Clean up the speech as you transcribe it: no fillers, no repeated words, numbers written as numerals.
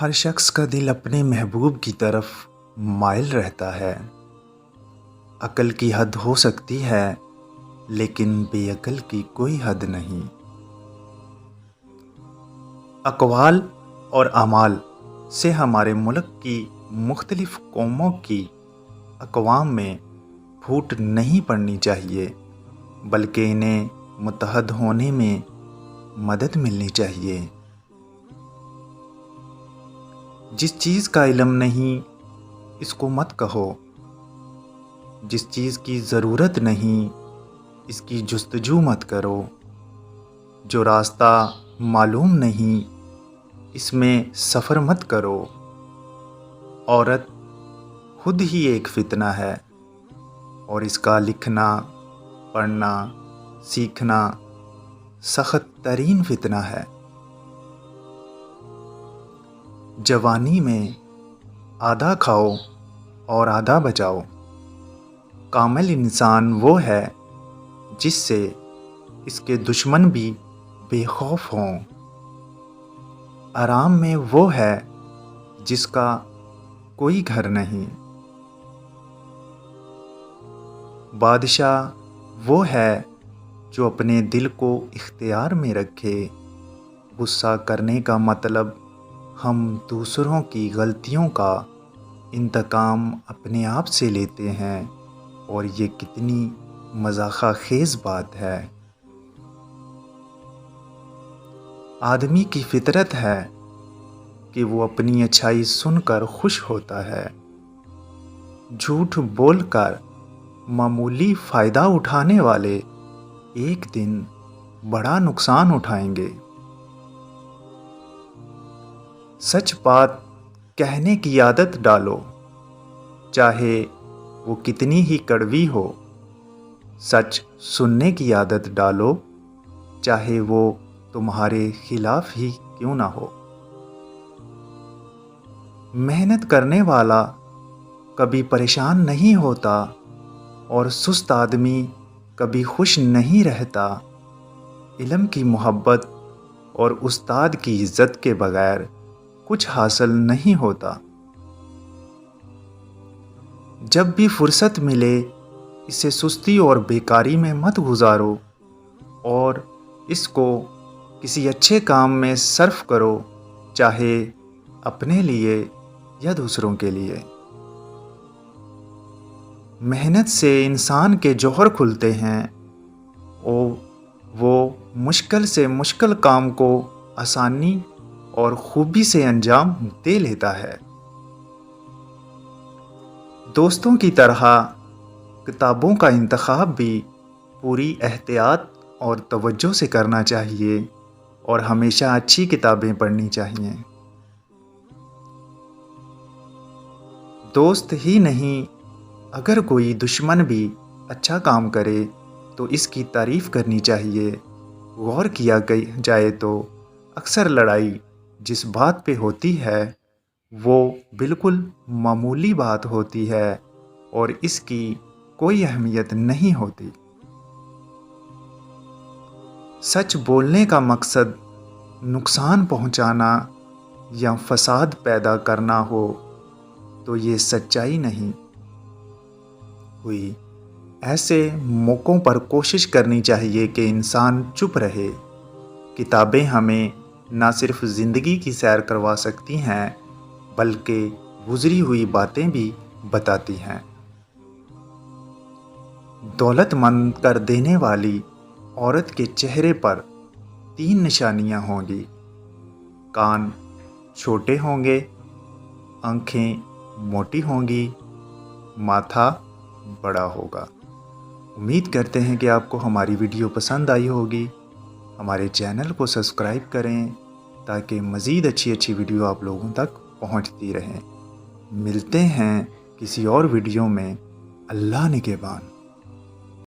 ہر شخص کا دل اپنے محبوب کی طرف مائل رہتا ہے۔ عقل کی حد ہو سکتی ہے لیکن بے عقل کی کوئی حد نہیں۔ اقوال اور اعمال سے ہمارے ملک کی مختلف قوموں کی اقوام میں پھوٹ نہیں پڑنی چاہیے، بلکہ انہیں متحد ہونے میں مدد ملنی چاہیے۔ جس چیز کا علم نہیں اس کو مت کہو، جس چیز کی ضرورت نہیں اس کی جستجو مت کرو، جو راستہ معلوم نہیں اس میں سفر مت کرو۔ عورت خود ہی ایک فتنہ ہے اور اس کا لکھنا، پڑھنا، سیکھنا سخت ترین فتنہ ہے۔ جوانی میں آدھا کھاؤ اور آدھا بچاؤ۔ کامل انسان وہ ہے جس سے اس کے دشمن بھی بے خوف ہوں۔ آرام میں وہ ہے جس کا کوئی گھر نہیں۔ بادشاہ وہ ہے جو اپنے دل کو اختیار میں رکھے۔ غصہ کرنے کا مطلب ہم دوسروں کی غلطیوں کا انتقام اپنے آپ سے لیتے ہیں، اور یہ کتنی مضحکہ خیز بات ہے۔ آدمی کی فطرت ہے کہ وہ اپنی اچھائی سن کر خوش ہوتا ہے۔ جھوٹ بول کر معمولی فائدہ اٹھانے والے ایک دن بڑا نقصان اٹھائیں گے۔ سچ بات کہنے کی عادت ڈالو، چاہے وہ کتنی ہی کڑوی ہو۔ سچ سننے کی عادت ڈالو، چاہے وہ تمہارے خلاف ہی کیوں نہ ہو۔ محنت کرنے والا کبھی پریشان نہیں ہوتا اور سست آدمی کبھی خوش نہیں رہتا۔ علم کی محبت اور استاد کی عزت کے بغیر کچھ حاصل نہیں ہوتا۔ جب بھی فرصت ملے اسے سستی اور بیکاری میں مت گزارو، اور اس کو کسی اچھے کام میں صرف کرو، چاہے اپنے لیے یا دوسروں کے لیے۔ محنت سے انسان کے جوہر کھلتے ہیں اور وہ مشکل سے مشکل کام کو آسانی اور خوبی سے انجام دے لیتا ہے۔ دوستوں کی طرح کتابوں کا انتخاب بھی پوری احتیاط اور توجہ سے کرنا چاہیے، اور ہمیشہ اچھی کتابیں پڑھنی چاہیے۔ دوست ہی نہیں، اگر کوئی دشمن بھی اچھا کام کرے تو اس کی تعریف کرنی چاہیے۔ غور کیا جائے تو اکثر لڑائی جس بات پہ ہوتی ہے وہ بالکل معمولی بات ہوتی ہے اور اس کی کوئی اہمیت نہیں ہوتی۔ سچ بولنے کا مقصد نقصان پہنچانا یا فساد پیدا کرنا ہو تو یہ سچائی نہیں ہوئی۔ ایسے موقعوں پر کوشش کرنی چاہیے کہ انسان چپ رہے۔ کتابیں ہمیں نہ صرف زندگی کی سیر کروا سکتی ہیں بلکہ گزری ہوئی باتیں بھی بتاتی ہیں۔ دولت مند کر دینے والی عورت کے چہرے پر 3 نشانیاں ہوں گی: کان چھوٹے ہوں گے، آنکھیں موٹی ہوں گی، ماتھا بڑا ہوگا۔ امید کرتے ہیں کہ آپ کو ہماری ویڈیو پسند آئی ہوگی۔ ہمارے چینل کو سبسکرائب کریں تاکہ مزید اچھی ویڈیو آپ لوگوں تک پہنچتی رہیں۔ ملتے ہیں کسی اور ویڈیو میں۔ اللہ نگہبان۔